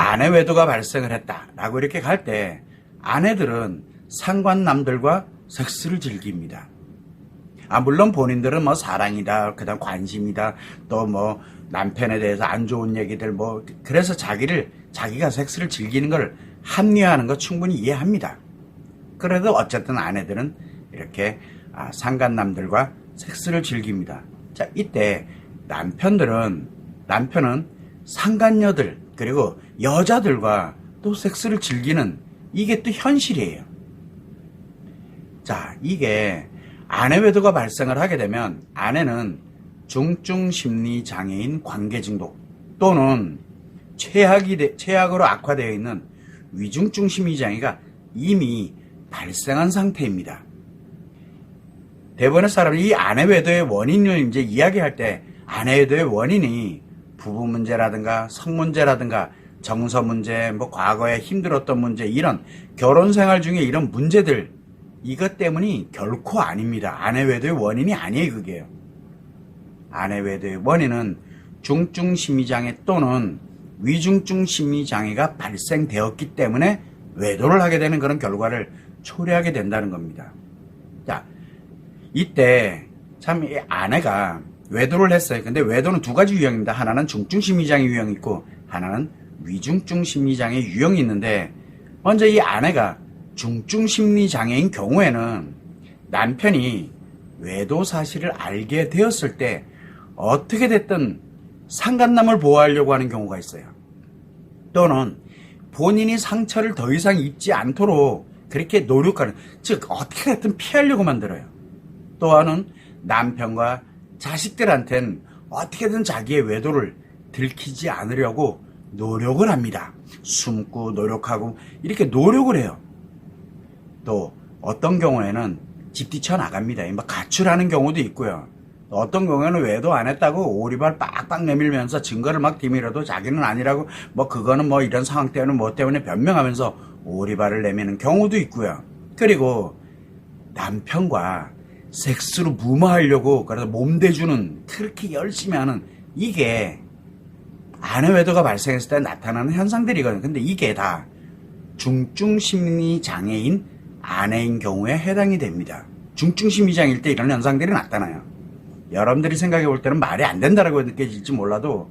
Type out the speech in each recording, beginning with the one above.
아내 외도가 발생을 했다라고 이렇게 갈 때 아내들은 상관남들과 섹스를 즐깁니다. 물론 본인들은 뭐 사랑이다, 그다음 관심이다, 또 뭐 남편에 대해서 안 좋은 얘기들 그래서 자기가 섹스를 즐기는 걸 합리화하는 거 충분히 이해합니다. 그래도 어쨌든 아내들은 이렇게 상간남들과 섹스를 즐깁니다. 자, 이때 남편은 상간녀들 그리고 여자들과 또 섹스를 즐기는 이게 또 현실이에요. 자, 이게 아내 외도가 발생을 하게 되면 아내는 중증심리장애인 관계중독 또는 최악으로 악화되어 있는 위중증 심리장애가 이미 발생한 상태입니다. 대부분의 사람이 이 아내 외도의 원인을 이제 이야기할 때 아내 외도의 원인이 부부 문제라든가 성 문제라든가 정서 문제, 과거에 힘들었던 문제, 이런 결혼 생활 중에 이런 문제들, 이것 때문이 결코 아닙니다. 아내 외도의 원인이 아니에요, 그게요. 아내 외도의 원인은 중증 심리장애 또는 위중증 심리장애가 발생되었기 때문에 외도를 하게 되는 그런 결과를 초래하게 된다는 겁니다. 자, 이때 참 이 아내가 외도를 했어요. 근데 외도는 두 가지 유형입니다. 하나는 중증 심리장애 유형이 있고 하나는 위중증 심리장애 유형이 있는데, 먼저 이 아내가 중증 심리장애인 경우에는 남편이 외도 사실을 알게 되었을 때 어떻게 됐든 상간남을 보호하려고 하는 경우가 있어요. 또는 본인이 상처를 더 이상 입지 않도록 그렇게 노력하는, 즉 어떻게 됐든 피하려고 만들어요. 또한은 남편과 자식들한테는 어떻게든 자기의 외도를 들키지 않으려고 노력을 합니다. 숨고 노력하고 이렇게 노력을 해요. 또 어떤 경우에는 집 뛰쳐나갑니다. 가출하는 경우도 있고요. 어떤 경우에는 외도 안 했다고 오리발 빡빡 내밀면서 증거를 막 디밀어도 자기는 아니라고 그거는 이런 상황 때문에 변명하면서 오리발을 내미는 경우도 있고요. 그리고 남편과 섹스로 무마하려고 그래서 몸대주는, 그렇게 열심히 하는, 이게 아내 외도가 발생했을 때 나타나는 현상들이거든요. 근데 이게 다 중증 심리 장애인 아내인 경우에 해당이 됩니다. 중증 심리 장애일 때 이런 현상들이 나타나요. 여러분들이 생각해 볼 때는 말이 안 된다라고 느껴질지 몰라도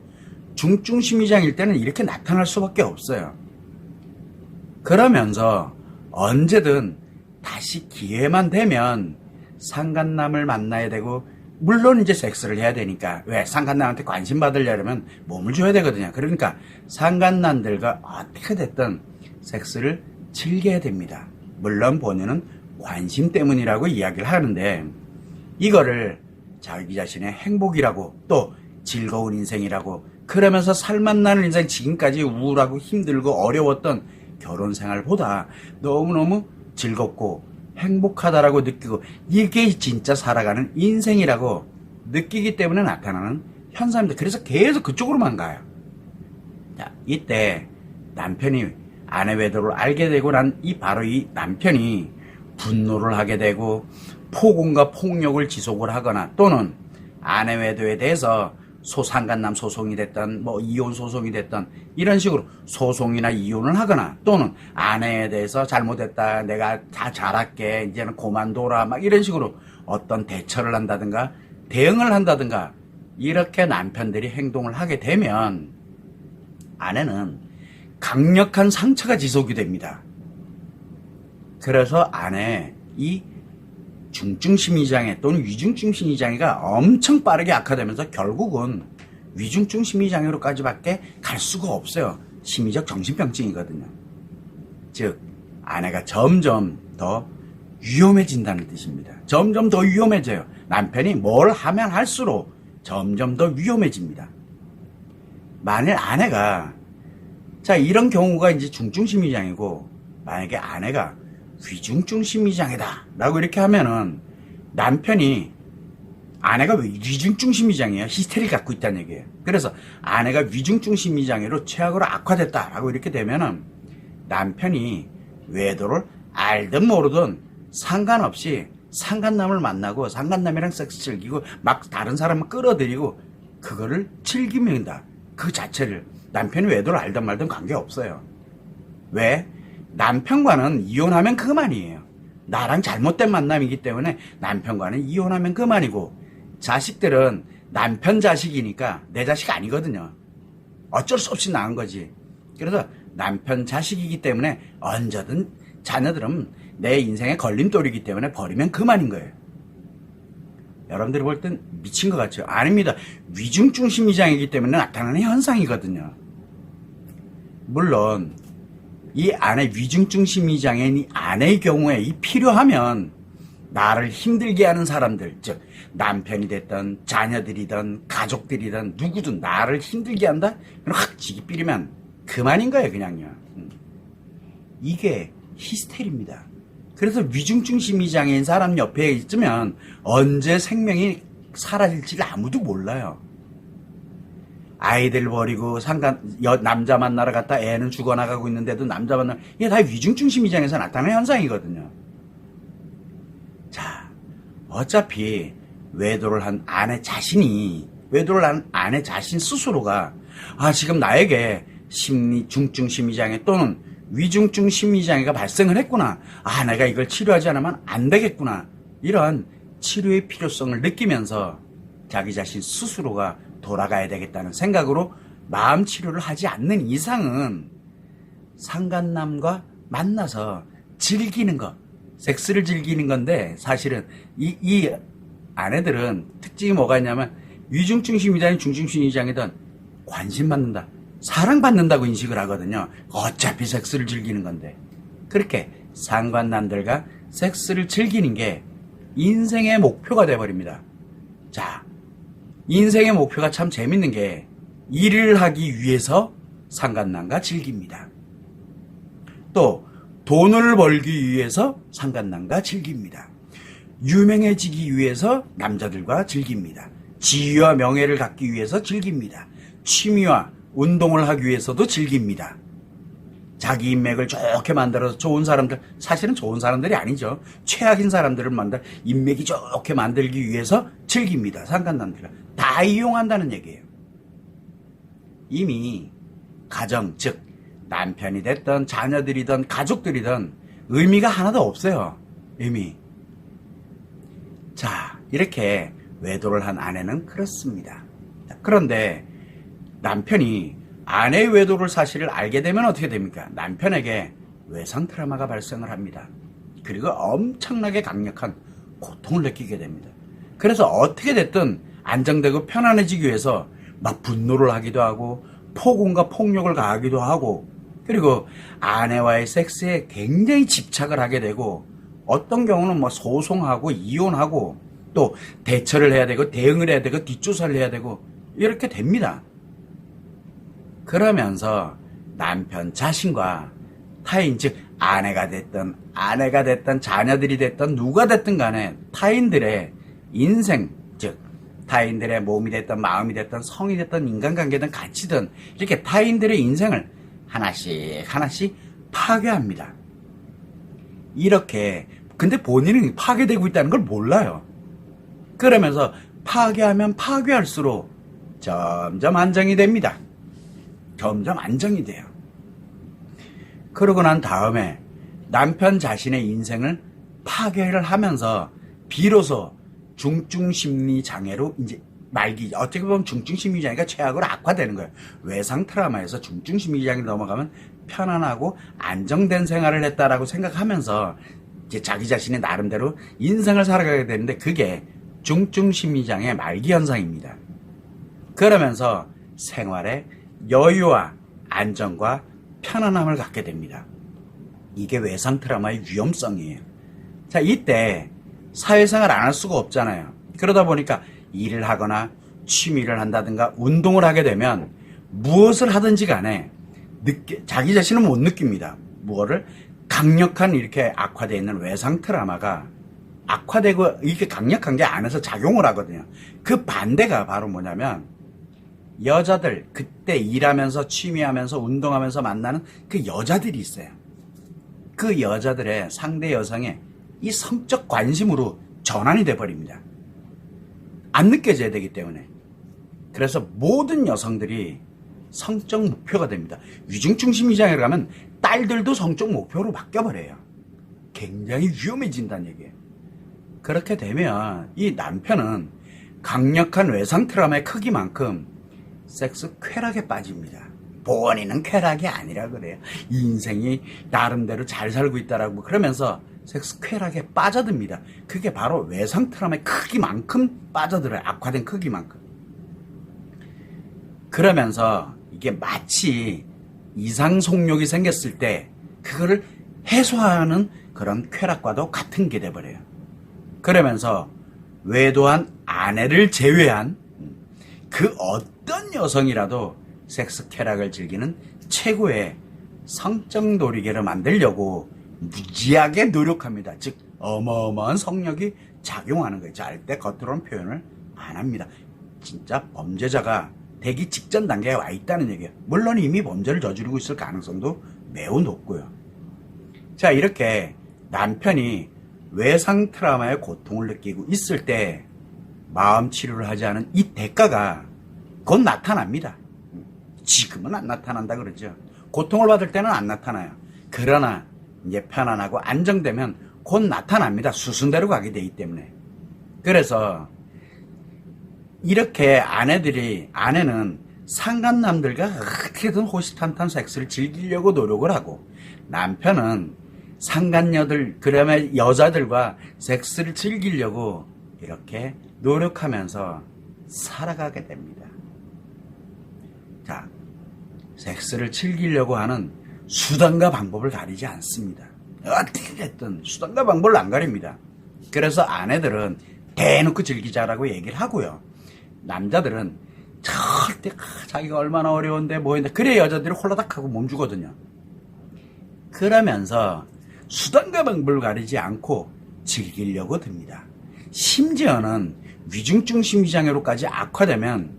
중증 심리 장애일 때는 이렇게 나타날 수밖에 없어요. 그러면서 언제든 다시 기회만 되면 상간남을 만나야 되고, 물론 이제 섹스를 해야 되니까, 왜 상간남한테 관심 받으려면 몸을 줘야 되거든요. 그러니까 상간남들과 어떻게 됐든 섹스를 즐겨야 됩니다. 물론 본인은 관심 때문이라고 이야기를 하는데, 이거를 자기 자신의 행복이라고 또 즐거운 인생이라고 그러면서 살맛 나는 인생, 지금까지 우울하고 힘들고 어려웠던 결혼 생활보다 너무너무 즐겁고 행복하다라고 느끼고 이게 진짜 살아가는 인생이라고 느끼기 때문에 나타나는 현상입니다. 그래서 계속 그쪽으로만 가요. 자, 이때 남편이 아내 외도를 알게 되고 난 바로 이 남편이 분노를 하게 되고 폭언과 폭력을 지속을 하거나, 또는 아내 외도에 대해서 소상간남 소송이 됐던 이혼 소송이 됐던 이런 식으로 소송이나 이혼을 하거나, 또는 아내에 대해서 잘못했다, 내가 다 잘할게, 이제는 그만둬라, 이런 식으로 어떤 대처를 한다든가 대응을 한다든가 이렇게 남편들이 행동을 하게 되면 아내는 강력한 상처가 지속이 됩니다. 그래서 아내의 이 중증 심리장애 또는 위중증 심리장애가 엄청 빠르게 악화되면서 결국은 위중증 심리장애로까지밖에 갈 수가 없어요. 심리적 정신병증이거든요. 즉 아내가 점점 더 위험해진다는 뜻입니다. 점점 더 위험해져요. 남편이 뭘 하면 할수록 점점 더 위험해집니다. 만일 아내가, 자, 이런 경우가 이제 중증 심리장애고, 만약에 아내가 위중증 심리장애다 라고 이렇게 하면은 남편이, 아내가 왜 위중증 심리장애야? 히스테리를 갖고 있다는 얘기예요. 그래서 아내가 위중증 심리장애로 최악으로 악화됐다 라고 이렇게 되면은 남편이 외도를 알든 모르든 상관없이 상간남을 만나고 상간남이랑 섹스 즐기고 다른 사람을 끌어들이고 그거를 즐깁니다. 그 자체를 남편이 외도를 알든 말든 관계없어요. 왜? 남편과는 이혼하면 그만이에요. 나랑 잘못된 만남이기 때문에 남편과는 이혼하면 그만이고, 자식들은 남편 자식이니까 내 자식 아니거든요. 어쩔 수 없이 낳은 거지. 그래서 남편 자식이기 때문에 언제든 자녀들은 내 인생의 걸림돌이기 때문에 버리면 그만인 거예요. 여러분들이 볼 땐 미친 것 같죠? 아닙니다. 위중증 심리장애이기 때문에 나타나는 현상이거든요. 물론 이 아내, 위중증 심리장애인 이 아내의 경우에 이 필요하면 나를 힘들게 하는 사람들, 즉 남편이 됐든 자녀들이든 가족들이든 누구든 나를 힘들게 한다? 그럼 확 지기 삐리면 그만인 거예요, 그냥요. 이게 히스테리입니다. 그래서 위중증 심리장애인 사람 옆에 있으면 언제 생명이 사라질지 아무도 몰라요. 아이들 버리고 남자 만나러 갔다 애는 죽어나가고 있는데도 남자 만나러, 이게 다 위중증 심리장애에서 나타나는 현상이거든요. 자, 어차피 외도를 한 아내 자신 스스로가 지금 나에게 중증 심리장애 또는 위중증 심리장애가 발생을 했구나. 내가 이걸 치료하지 않으면 안 되겠구나. 이런 치료의 필요성을 느끼면서 자기 자신 스스로가 돌아가야 되겠다는 생각으로 마음 치료를 하지 않는 이상은 상간남과 만나서 즐기는 것, 섹스를 즐기는 건데, 사실은 이 아내들은 특징이 뭐가 있냐면 위중증 심리장애, 중증 심리장애든 관심받는다, 사랑받는다고 인식을 하거든요. 어차피 섹스를 즐기는 건데. 그렇게 상관남들과 섹스를 즐기는 게 인생의 목표가 돼버립니다. 자, 인생의 목표가 참 재밌는 게 일을 하기 위해서 상간남과 즐깁니다. 또 돈을 벌기 위해서 상간남과 즐깁니다. 유명해지기 위해서 남자들과 즐깁니다. 지위와 명예를 갖기 위해서 즐깁니다. 취미와 운동을 하기 위해서도 즐깁니다. 자기 인맥을 좋게 만들어서 좋은 사람들, 사실은 좋은 사람들이 아니죠. 최악인 사람들을 인맥이 좋게 만들기 위해서 즐깁니다. 상간남들과 다 이용한다는 얘기예요. 이미 가정, 즉 남편이 됐든 자녀들이든 가족들이든 의미가 하나도 없어요. 이미. 자, 이렇게 외도를 한 아내는 그렇습니다. 그런데 남편이 아내의 외도를 사실을 알게 되면 어떻게 됩니까? 남편에게 외상 트라우마가 발생을 합니다. 그리고 엄청나게 강력한 고통을 느끼게 됩니다. 그래서 어떻게 됐든 안정되고 편안해지기 위해서 막 분노를 하기도 하고 폭언과 폭력을 가하기도 하고, 그리고 아내와의 섹스에 굉장히 집착을 하게 되고, 어떤 경우는 뭐 소송하고 이혼하고 또 대처를 해야 되고 대응을 해야 되고 뒷조사를 해야 되고 이렇게 됩니다. 그러면서 남편 자신과 타인, 즉 아내가 됐든 자녀들이 됐든 누가 됐든 간에 타인들의 인생, 즉 타인들의 몸이 됐든 마음이 됐든 성이 됐든 인간관계든 가치든 이렇게 타인들의 인생을 하나씩 파괴합니다. 이렇게, 근데 본인은 파괴되고 있다는 걸 몰라요. 그러면서 파괴하면 파괴할수록 점점 안정이 됩니다. 점점 안정이 돼요. 그러고 난 다음에 남편 자신의 인생을 파괴를 하면서 비로소 중증심리장애로 이제 어떻게 보면 중증심리장애가 최악으로 악화되는 거예요. 외상 트라우마에서 중증심리장애로 넘어가면 편안하고 안정된 생활을 했다라고 생각하면서 이제 자기 자신의 나름대로 인생을 살아가게 되는데, 그게 중증심리장애 말기 현상입니다. 그러면서 생활에 여유와 안정과 편안함을 갖게 됩니다. 이게 외상 트라우마의 위험성이에요. 자, 이때 사회생활 안 할 수가 없잖아요. 그러다 보니까 일을 하거나 취미를 한다든가 운동을 하게 되면 무엇을 하든지 간에 자기 자신은 못 느낍니다. 무엇을? 강력한 이렇게 악화되어 있는 외상 트라우마가 악화되고 이렇게 강력한 게 안에서 작용을 하거든요. 그 반대가 바로 뭐냐면, 여자들, 그때 일하면서 취미하면서 운동하면서 만나는 그 여자들이 있어요. 그 여자들의 상대 여성의 이 성적 관심으로 전환이 돼버립니다. 안 느껴져야 되기 때문에. 그래서 모든 여성들이 성적 목표가 됩니다. 위중증심 이장에 가면 딸들도 성적 목표로 바뀌어버려요. 굉장히 위험해진다는 얘기예요. 그렇게 되면 이 남편은 강력한 외상 트라우마의 크기만큼 섹스 쾌락에 빠집니다. 본인은 쾌락이 아니라 그래요. 인생이 나름대로 잘 살고 있다라고 그러면서 섹스 쾌락에 빠져듭니다. 그게 바로 외상 트라우마의 크기만큼 빠져들어요. 악화된 크기만큼. 그러면서 이게 마치 이상 속욕이 생겼을 때 그거를 해소하는 그런 쾌락과도 같은 게 돼버려요. 그러면서 외도한 아내를 제외한 그 어떤 여성이라도 섹스 쾌락을 즐기는 최고의 성적 놀이개를 만들려고 무지하게 노력합니다. 즉 어마어마한 성력이 작용하는 거예요. 절대 겉으로는 표현을 안 합니다. 진짜 범죄자가 되기 직전 단계에 와 있다는 얘기예요. 물론 이미 범죄를 저지르고 있을 가능성도 매우 높고요. 자, 이렇게 남편이 외상 트라우마의 고통을 느끼고 있을 때 마음 치료를 하지 않은 이 대가가 곧 나타납니다. 지금은 안 나타난다 그러죠. 고통을 받을 때는 안 나타나요. 그러나 이제 편안하고 안정되면 곧 나타납니다. 수순대로 가게 되기 때문에. 그래서 이렇게 아내는 상간남들과 어떻게든 호시탐탐 섹스를 즐기려고 노력을 하고, 남편은 상간녀들, 그러면 여자들과 섹스를 즐기려고 이렇게 노력하면서 살아가게 됩니다. 자, 섹스를 즐기려고 하는 수단과 방법을 가리지 않습니다. 어떻게 됐든 수단과 방법을 안 가립니다. 그래서 아내들은 대놓고 즐기자라고 얘기를 하고요. 남자들은 절대 자기가 얼마나 어려운데 뭐 했는데 그래 여자들이 홀라닥하고 몸주거든요. 그러면서 수단과 방법을 가리지 않고 즐기려고 듭니다. 심지어는 위중증 심리장애로까지 악화되면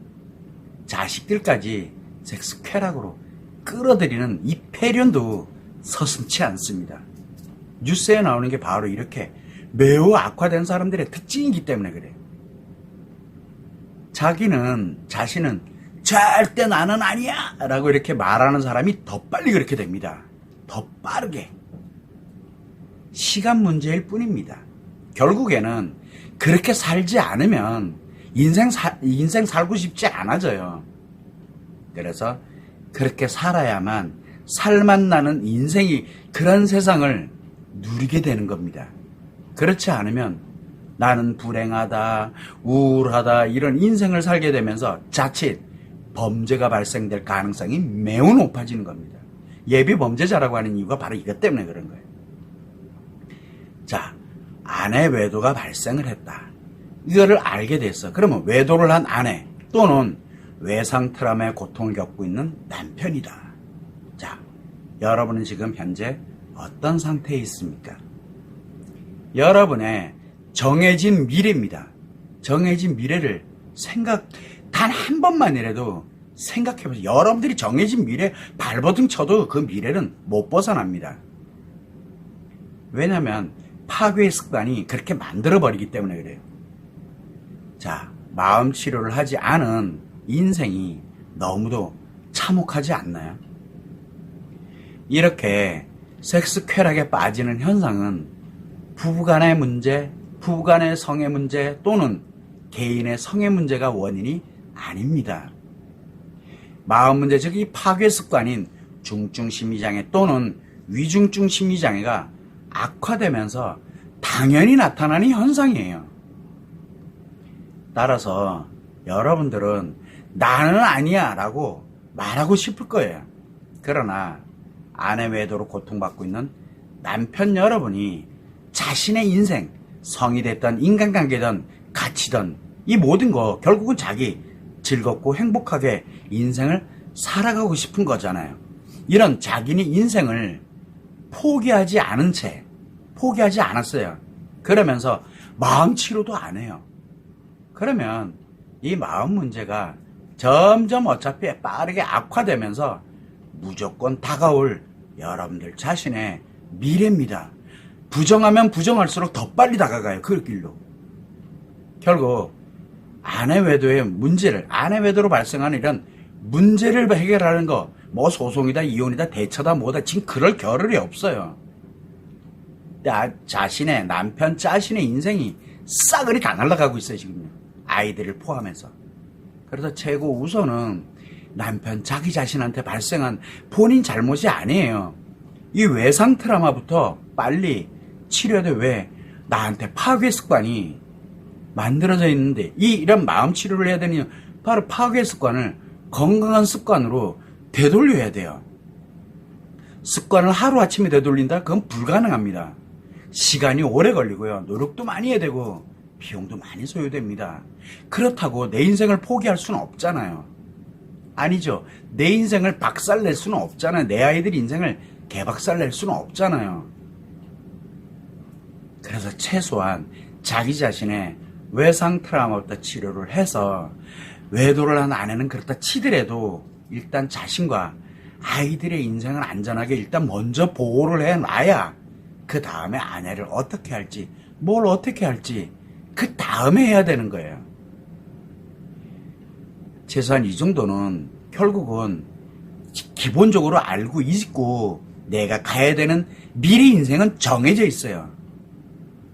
자식들까지 섹스 쾌락으로 끌어들이는 이 폐륜도 서슴지 않습니다. 뉴스에 나오는 게 바로 이렇게 매우 악화된 사람들의 특징이기 때문에 그래요. 자신은 절대 나는 아니야 라고 이렇게 말하는 사람이 더 빨리 그렇게 됩니다. 더 빠르게. 시간 문제일 뿐입니다. 결국에는 그렇게 살지 않으면 인생 살고 싶지 않아져요. 그래서 그렇게 살아야만 살맛 나는 인생이 그런 세상을 누리게 되는 겁니다. 그렇지 않으면 나는 불행하다, 우울하다 이런 인생을 살게 되면서 자칫 범죄가 발생될 가능성이 매우 높아지는 겁니다. 예비 범죄자라고 하는 이유가 바로 이것 때문에 그런 거예요. 자, 아내 외도가 발생을 했다. 이거를 알게 됐어. 그러면 외도를 한 아내 또는 외상 트라우마의 고통을 겪고 있는 남편이다. 자, 여러분은 지금 현재 어떤 상태에 있습니까? 여러분의 정해진 미래입니다. 정해진 미래를 단 한 번만이라도 생각해보세요. 여러분들이 정해진 미래 발버둥 쳐도 그 미래는 못 벗어납니다. 왜냐하면 파괴의 습관이 그렇게 만들어버리기 때문에 그래요. 자, 마음 치료를 하지 않은 인생이 너무도 참혹하지 않나요? 이렇게 섹스 쾌락에 빠지는 현상은 부부간의 문제, 부부간의 성의 문제 또는 개인의 성의 문제가 원인이 아닙니다. 마음 문제, 즉 이 파괴 습관인 중증 심리장애 또는 위중증 심리장애가 악화되면서 당연히 나타나는 현상이에요. 따라서 여러분들은 나는 아니야 라고 말하고 싶을 거예요. 그러나 아내 외도로 고통받고 있는 남편 여러분이 자신의 인생, 성이 됐던 인간관계든 가치든 이 모든 거 결국은 자기 즐겁고 행복하게 인생을 살아가고 싶은 거잖아요. 이런 자기네 인생을 포기하지 않았어요. 그러면서 마음 치료도 안 해요. 그러면 이 마음 문제가 점점 어차피 빠르게 악화되면서 무조건 다가올 여러분들 자신의 미래입니다. 부정하면 부정할수록 더 빨리 다가가요. 그 길로. 결국 아내 외도의 문제를, 아내 외도로 발생하는 이런 문제를 해결하는 거, 뭐 소송이다, 이혼이다, 대처다, 뭐다, 지금 그럴 겨를이 없어요. 자신의 남편, 자신의 인생이 싸그리 다 날아가고 있어요, 지금요. 아이들을 포함해서. 그래서 최고 우선은 남편, 자기 자신한테 발생한 본인 잘못이 아니에요. 이 외상 트라우마부터 빨리 치료해야 돼. 왜? 나한테 파괴 습관이 만들어져 있는데, 이런 마음 치료를 해야 되는 이유, 바로 파괴 습관을 건강한 습관으로 되돌려야 돼요. 습관을 하루아침에 되돌린다? 그건 불가능합니다. 시간이 오래 걸리고요. 노력도 많이 해야 되고 비용도 많이 소요됩니다. 그렇다고 내 인생을 포기할 수는 없잖아요. 아니죠. 내 인생을 박살낼 수는 없잖아요. 내 아이들 인생을 개박살낼 수는 없잖아요. 그래서 최소한 자기 자신의 외상 트라우마부터 치료를 해서 외도를 한 아내는 그렇다 치더라도 일단 자신과 아이들의 인생을 안전하게 일단 먼저 보호를 해놔야 그 다음에 아내를 어떻게 할지, 뭘 어떻게 할지 그 다음에 해야 되는 거예요. 최소한 이 정도는 결국은 기본적으로 알고 있고 내가 가야 되는 미래 인생은 정해져 있어요.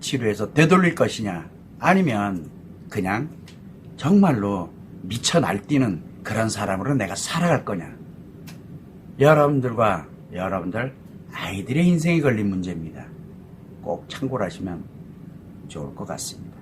치료해서 되돌릴 것이냐, 아니면 그냥 정말로 미쳐 날뛰는 그런 사람으로 내가 살아갈 거냐. 여러분들과 여러분들 아이들의 인생에 걸린 문제입니다. 꼭 참고를 하시면 좋을 것 같습니다.